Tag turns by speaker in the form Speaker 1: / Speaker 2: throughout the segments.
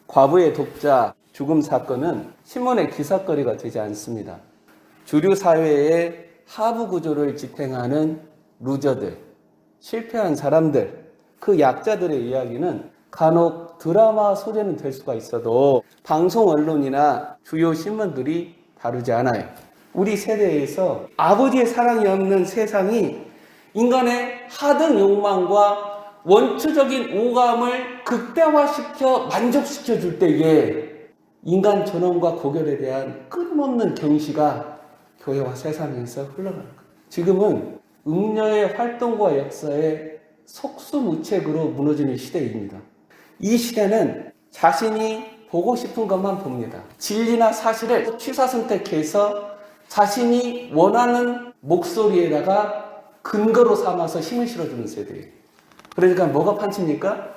Speaker 1: 과부의 독자 죽음 사건은 신문의 기사거리가 되지 않습니다. 주류 사회의 하부 구조를 지탱하는 루저들, 실패한 사람들, 그 약자들의 이야기는 간혹 드라마 소재는 될 수가 있어도 방송 언론이나 주요 신문들이 다루지 않아요. 우리 세대에서 아버지의 사랑이 없는 세상이 인간의 하등 욕망과 원초적인 오감을 극대화시켜 만족시켜 줄 때에 인간 존엄과 고결에 대한 끊임없는 경시가 교회와 세상에서 흘러가는 거예요. 지금은 음녀의 활동과 역사에 속수무책으로 무너지는 시대입니다. 이 시대는 자신이 보고 싶은 것만 봅니다. 진리나 사실을 취사선택해서 자신이 원하는 목소리에다가 근거로 삼아서 힘을 실어주는 세대예요. 그러니까 뭐가 판칩니까?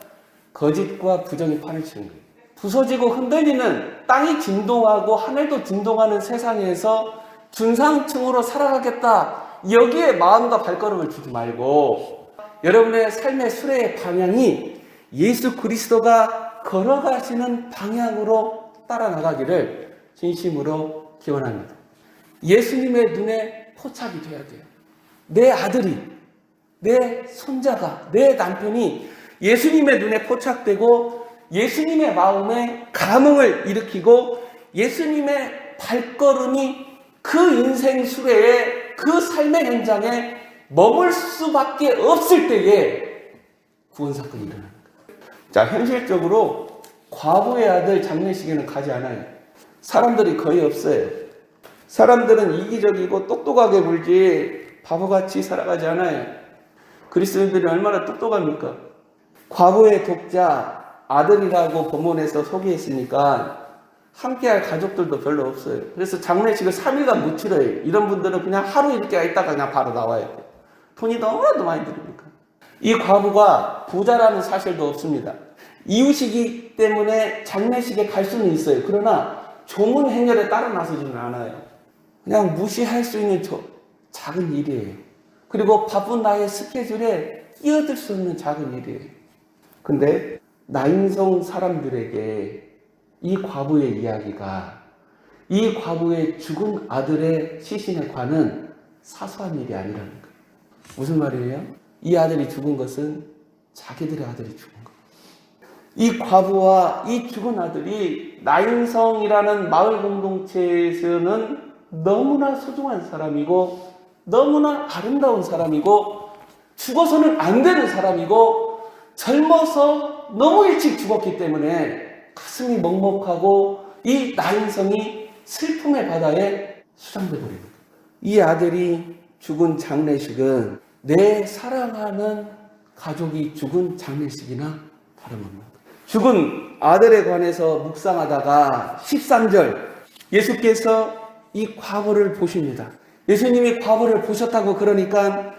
Speaker 1: 거짓과 부정이 판을 치는 거예요. 부서지고 흔들리는 땅이 진동하고 하늘도 진동하는 세상에서 중상층으로 살아가겠다. 여기에 마음과 발걸음을 주지 말고 여러분의 삶의 수레의 방향이 예수 그리스도가 걸어가시는 방향으로 따라 나가기를 진심으로 기원합니다. 예수님의 눈에 포착이 돼야 돼요. 내 아들이, 내 손자가, 내 남편이 예수님의 눈에 포착되고 예수님의 마음에 감흥을 일으키고 예수님의 발걸음이 그 인생 수레에 그 삶의 현장에 머물 수밖에 없을 때에 구원사건이 일어납니다. 자, 현실적으로 과부의 아들 장례식에는 가지 않아요. 사람들이 거의 없어요. 사람들은 이기적이고 똑똑하게 굴지 바보같이 살아가지 않아요. 그리스도인들이 얼마나 똑똑합니까? 과부의 독자 아들이라고 본문에서 소개했으니까 함께할 가족들도 별로 없어요. 그래서 장례식을 3일간 못 치러요. 이런 분들은 그냥 하루 이렇게 있다가 그냥 바로 나와야 돼요. 돈이 너무나도 많이 들으니까. 이 과부가 부자라는 사실도 없습니다. 이웃이기 때문에 장례식에 갈 수는 있어요. 그러나 조문 행렬에 따라 나서지는 않아요. 그냥 무시할 수 있는 작은 일이에요. 그리고 바쁜 나의 스케줄에 끼어들 수 없는 작은 일이에요. 근데 나인성 사람들에게 이 과부의 이야기가 이 과부의 죽은 아들의 시신에 관한 사소한 일이 아니라는 거예요. 무슨 말이에요? 이 아들이 죽은 것은 자기들의 아들이 죽은 거예요. 이 과부와 이 죽은 아들이 나인성이라는 마을 공동체에서는 너무나 소중한 사람이고 너무나 아름다운 사람이고 죽어서는 안 되는 사람이고 젊어서 너무 일찍 죽었기 때문에 가슴이 먹먹하고 이 나인성이 슬픔의 바다에 수장돼 버립니다. 이 아들이 죽은 장례식은 내 사랑하는 가족이 죽은 장례식이나 다름없는 죽은 아들에 관해서 묵상하다가 13절 예수께서 이 과부를 보십니다. 예수님이 과부를 보셨다고 그러니까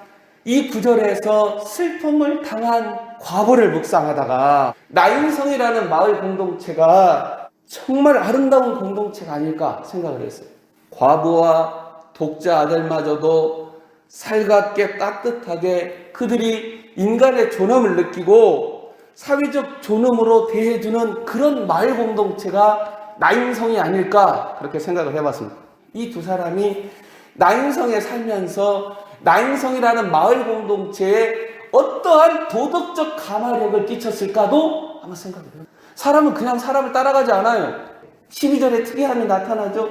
Speaker 1: 이 구절에서 슬픔을 당한 과부를 묵상하다가 나인성이라는 마을 공동체가 정말 아름다운 공동체가 아닐까 생각을 했어요. 과부와 독자 아들마저도 살갑게 따뜻하게 그들이 인간의 존엄을 느끼고 사회적 존엄으로 대해주는 그런 마을 공동체가 나인성이 아닐까 그렇게 생각을 해봤습니다. 이 두 사람이 나인성에 살면서 나인성이라는 마을 공동체에 어떠한 도덕적 감화력을 끼쳤을까도 한번 생각을 해요. 사람은 그냥 사람을 따라가지 않아요. 12절에 특이함이 나타나죠.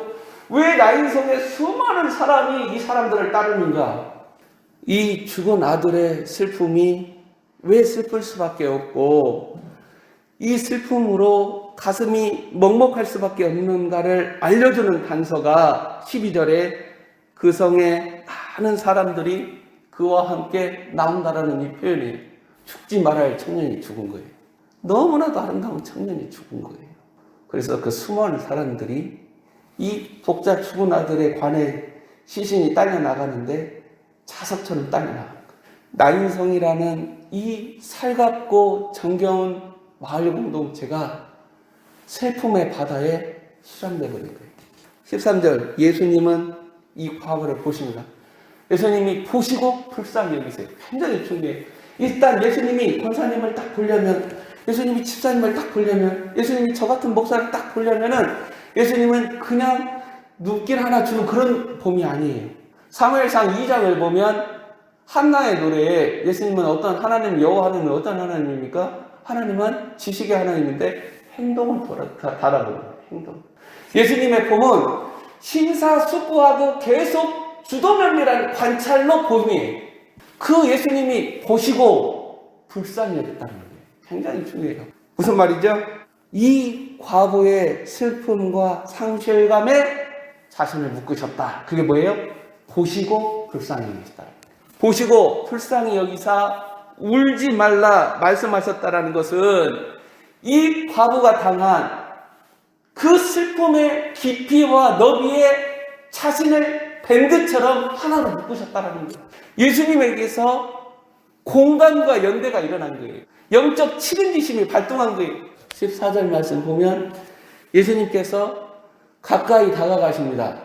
Speaker 1: 왜 나인성의 수많은 사람이 이 사람들을 따르는가? 이 죽은 아들의 슬픔이 왜 슬플 수밖에 없고 이 슬픔으로 가슴이 먹먹할 수밖에 없는가를 알려주는 단서가 12절에 그 성에 많은 사람들이 그와 함께 나온다라는 이 표현이에요. 죽지 말아야 할 청년이 죽은 거예요. 너무나도 아름다운 청년이 죽은 거예요. 그래서 그 수많은 사람들이 이 독자 죽은 아들의 관에 시신이 딸려 나가는데 자석처럼 딸려 나가는 거예요. 나인성이라는 이 살갑고 정겨운 마을 공동체가 슬픔의 바다에 수장돼 버린 거예요. 13절 예수님은 이 과부를 보십니다. 예수님이 보시고 불쌍히 여기세요. 굉장히 중요해요. 일단 예수님이 권사님을 딱 보려면 예수님이 집사님을 딱 보려면, 예수님이 저 같은 목사를 딱 보려면은 예수님은 그냥 눈길 하나 주는 그런 봄이 아니에요. 사무엘상 2장을 보면 한나의 노래에 예수님은 하나님, 여호와 하나님은 어떤 하나님입니까? 하나님은 지식의 하나님인데 행동을 달아보는 행동. 예수님의 봄은 심사숙고하고 계속 주도면밀한 관찰로 봄이에요. 그 예수님이 보시고 불쌍히 여겼다는 거예요. 굉장히 중요해요. 무슨 말이죠? 이 과부의 슬픔과 상실감에 자신을 묶으셨다. 그게 뭐예요? 보시고 불쌍히 여기시다. 보시고 불쌍히 여기사 울지 말라 말씀하셨다라는 것은 이 과부가 당한 그 슬픔의 깊이와 너비에 자신을 밴드처럼 하나로 묶으셨다라는 거예요. 예수님에게서 공간과 연대가 일어난 거예요. 영적 측은지심이 발동한 거예요. 14절 말씀 보면 예수님께서 가까이 다가가십니다.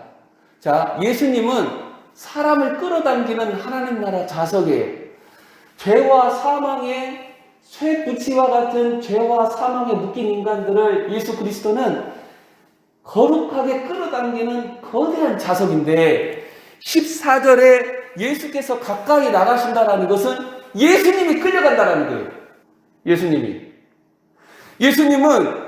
Speaker 1: 자, 예수님은 사람을 끌어당기는 하나님 나라 자석이에요. 죄와 사망의 쇠붙이와 같은 죄와 사망에 묶인 인간들을 예수 그리스도는 거룩하게 끌어당기는 거대한 자석인데 14절에 예수께서 가까이 나가신다라는 것은 예수님이 끌려간다라는 거예요. 예수님은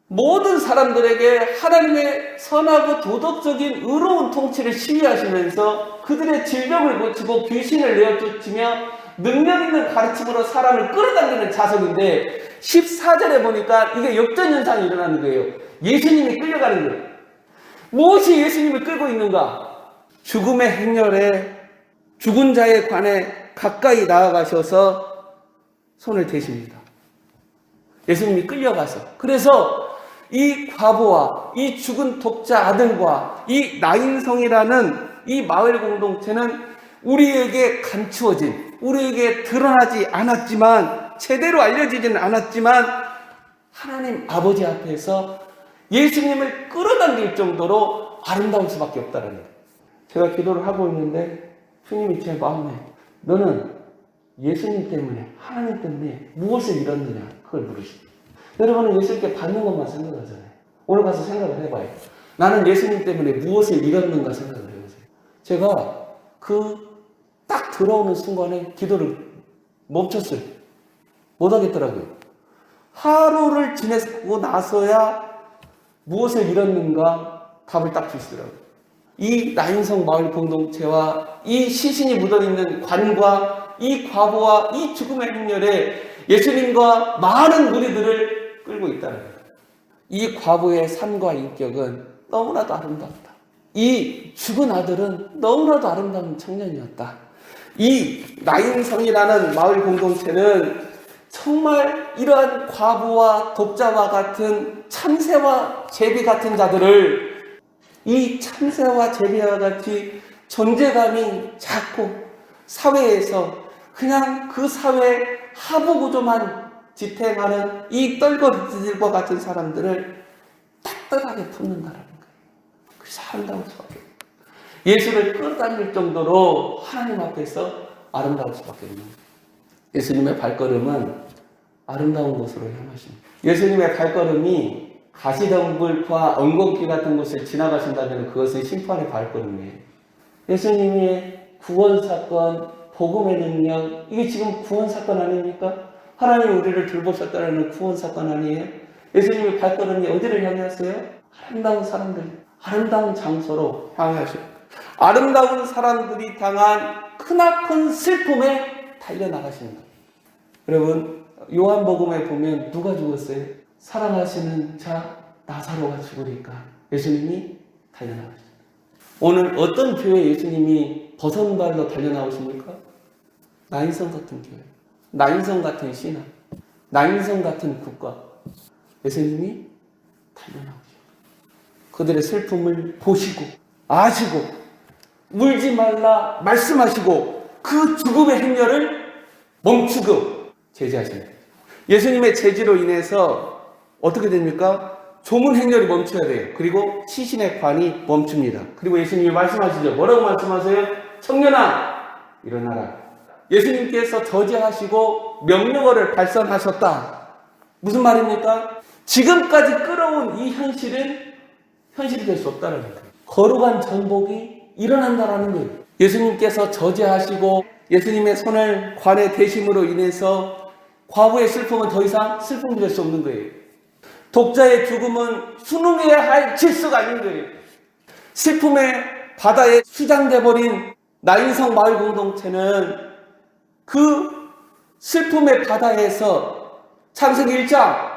Speaker 1: 모든 사람들에게 하나님의 선하고 도덕적인 의로운 통치를 시위하시면서 그들의 질병을 고치고 귀신을 내어쫓으며 능력 있는 가르침으로 사람을 끌어당기는 자석인데 14절에 보니까 이게 역전현상이 일어나는 거예요. 예수님이 끌려가는 거예요. 무엇이 예수님을 끌고 있는가? 죽음의 행렬에 죽은 자에 관해 가까이 나아가셔서 손을 대십니다. 예수님이 끌려가서. 그래서 이 과부와 이 죽은 독자 아들과 이 나인성이라는 이 마을 공동체는 우리에게 감추어진, 우리에게 드러나지 않았지만, 제대로 알려지지는 않았지만 하나님 아버지 앞에서 예수님을 끌어당길 정도로 아름다울 수밖에 없다는 거예요. 제가 기도를 하고 있는데 주님이 제 마음에 너는 예수님 때문에, 하나님 때문에 무엇을 잃었느냐, 그걸 물으십니다. 여러분은 예수님께 받는 것만 생각하잖아요. 오늘 가서 생각을 해봐요. 나는 예수님 때문에 무엇을 잃었는가 생각을 해보세요. 제가 딱 들어오는 순간에 기도를 멈췄어요. 못하겠더라고요. 하루를 지내고 나서야 무엇을 잃었는가 답을 딱 주시더라고요. 이 나인성 마을 공동체와 이 시신이 묻어있는 관과 이 과부와 이 죽음의 행렬에 예수님과 많은 무리들을 끌고 있다는 거예요. 이 과부의 삶과 인격은 너무나도 아름답다. 이 죽은 아들은 너무나도 아름다운 청년이었다. 이 나인성이라는 마을 공동체는 정말 이러한 과부와 독자와 같은 참새와 제비 같은 자들을 이 참새와 제비와 같이 존재감이 작고 사회에서 그냥 그 사회 하부 구조만 지탱하는 이 떨거지들과 같은 사람들을 따뜻하게 품는다라는 거예요. 그래서 아름다울 수밖에 없어요. 예수를 끌어당길 정도로 하나님 앞에서 아름다울 수밖에 없는 거예요. 예수님의 발걸음은 아름다운 곳으로 향하십니다. 예수님의 발걸음이 가시덤불과 엉겅퀴 같은 곳을 지나가신다면 그것은 심판의 발걸음이에요. 예수님의 구원사건, 복음의 능력, 이게 지금 구원사건 아닙니까? 하나님이 우리를 돌보셨다는 구원사건 아니에요? 예수님의 발걸음이 어디를 향해 하세요? 아름다운 사람들, 아름다운 장소로 향해 하십니다. 아름다운 사람들이 당한 크나큰 슬픔에 달려나가십니다. 여러분, 요한복음에 보면 누가 죽었어요? 사랑하시는 자 나사로가 죽으니까 예수님이 달려나가십니다. 오늘 어떤 교회에 예수님이 버선발로 달려나오십니까? 나인성 같은 교회, 나인성 같은 신앙, 나인성 같은 국가, 예수님이 달려나오십니다. 그들의 슬픔을 보시고 아시고 울지 말라 말씀하시고 그 죽음의 행렬을 멈추고 제지하십니다. 예수님의 제지로 인해서 어떻게 됩니까? 조문 행렬이 멈춰야 돼요. 그리고 시신의 관이 멈춥니다. 그리고 예수님이 말씀하시죠. 뭐라고 말씀하세요? 청년아, 일어나라. 예수님께서 저지하시고 명령어를 발선하셨다. 무슨 말입니까? 지금까지 끌어온 이 현실은 현실이 될 수 없다는 거예요. 거룩한 전복이 일어난다라는 거예요. 예수님께서 저지하시고 예수님의 손을 관에 대심으로 인해서 과부의 슬픔은 더 이상 슬픔이 될 수 없는 거예요. 독자의 죽음은 수능해야 할 질서가 아닌 거예요. 슬픔의 바다에 수장돼 버린 나인성 마을 공동체는 그 슬픔의 바다에서 창세기 1장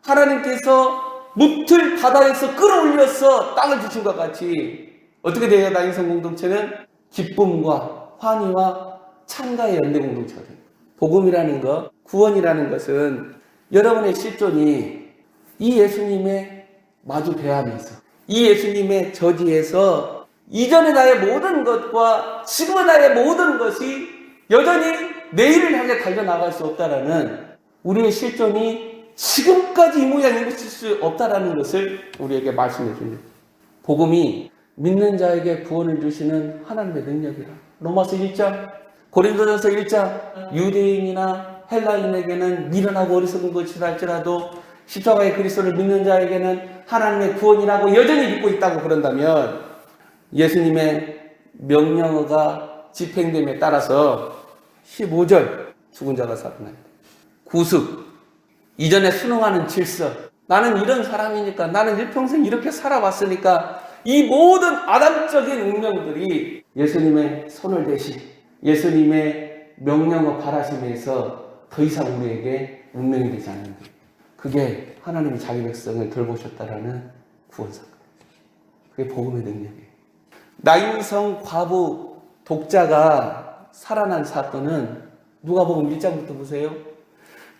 Speaker 1: 하나님께서 묵틀 바다에서 끌어올려서 땅을 주신 것 같이 어떻게 돼요? 나인성 공동체는 기쁨과 환희와 찬가의 연대 공동체가 됩니다. 복음이라는 것, 구원이라는 것은 여러분의 실존이 이 예수님의 마주 대하면서 이 예수님의 저지에서 이전의 나의 모든 것과 지금의 나의 모든 것이 여전히 내일을 향해 달려나갈 수 없다라는 우리의 실존이 지금까지 이 모양인 것일 수 없다라는 것을 우리에게 말씀해 줍니다. 복음이 믿는 자에게 구원을 주시는 하나님의 능력이라. 로마서 1장, 고린도전서 1장, 유대인이나 헬라인에게는 미련하고 어리석은 것이라 할지라도 십자가의 그리스도를 믿는 자에게는 하나님의 구원이라고 여전히 믿고 있다고 그런다면 예수님의 명령어가 집행됨에 따라서 15절 죽은 자가 살아납니다. 구습, 이전에 순응하는 질서, 나는 이런 사람이니까 나는 일평생 이렇게 살아왔으니까 이 모든 아담적인 운명들이 예수님의 손을 대신 예수님의 명령어 바라심에서 더 이상 우리에게 운명이 되지 않는 것. 그게 하나님이 자기 백성을 돌보셨다라는 구원사건. 그게 복음의 능력이에요. 나인성 과부 독자가 살아난 사건은 누가복음 1장부터 보세요.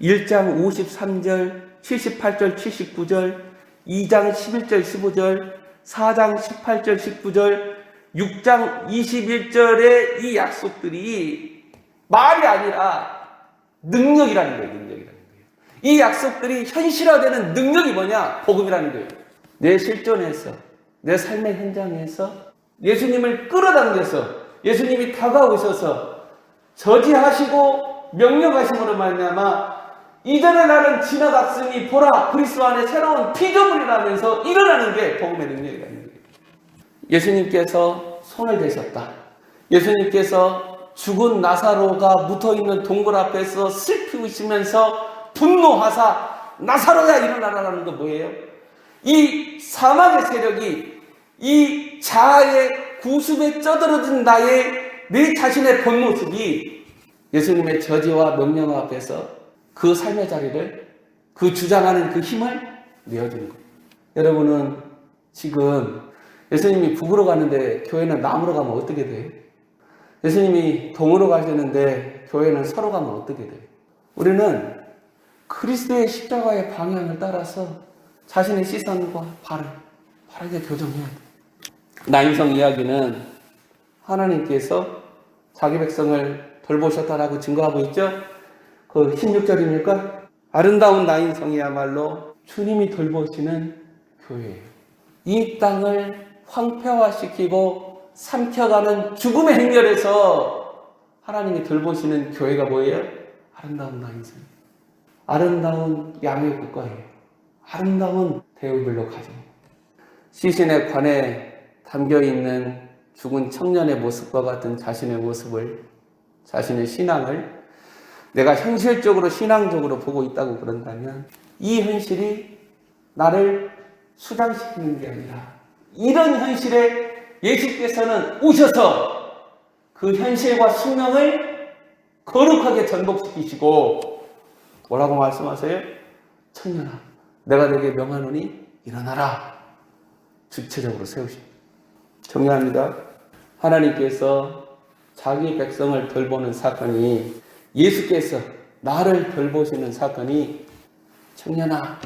Speaker 1: 1장 53절, 78절, 79절, 2장 11절, 15절, 4장 18절, 19절, 6장 21절의 이 약속들이 말이 아니라 능력이라는 거예요. 능력이라는 거예요. 이 약속들이 현실화되는 능력이 뭐냐? 복음이라는 거예요. 내 실존에서, 내 삶의 현장에서 예수님을 끌어당겨서 예수님이 다가오셔서 저지하시고 명령하심으로 말미암아 이전에 나는 지나갔으니 보라 그리스도 안에 새로운 피조물이라면서 일어나는 게 복음의 능력이라는 거예요. 예수님께서 손을 대셨다. 예수님께서 죽은 나사로가 묻어있는 동굴 앞에서 슬피우시면서 분노하사 나사로야 일어나라는 건 뭐예요? 이 사망의 세력이 이 자아의 구습에 쩌들어진 내 자신의 본 모습이 예수님의 저지와 명령 앞에서 그 삶의 자리를 그 주장하는 그 힘을 내어주는 거예요. 여러분은 지금 예수님이 북으로 가는데 교회는 남으로 가면 어떻게 돼요? 예수님이 동으로 가시는데 교회는 서로 가면 어떻게 돼요? 우리는 그리스도의 십자가의 방향을 따라서 자신의 시선과 발을 바르게 교정해야 돼요. 나인성 이야기는 하나님께서 자기 백성을 돌보셨다라고 증거하고 있죠. 그 16절입니까? 아름다운 나인성이야말로 주님이 돌보시는 교회예요. 이 땅을 황폐화시키고 삼켜가는 죽음의 행렬에서 하나님이 돌보시는 교회가 뭐예요? 아름다운 나인성. 아름다운 양의 국가예요. 아름다운 대우별로 가정. 시신의 관에 담겨있는 죽은 청년의 모습과 같은 자신의 모습을, 자신의 신앙을 내가 현실적으로 신앙적으로 보고 있다고 그런다면 이 현실이 나를 수장시키는 게 아니라 이런 현실에 예수께서는 오셔서 그 현실과 숙명을 거룩하게 전복시키시고 뭐라고 말씀하세요? 청년아 내가 네게 명하노니 일어나라 주체적으로 세우십니다. 정리합니다. 하나님께서 자기 백성을 돌보는 사건이 예수께서 나를 돌보시는 사건이 청년아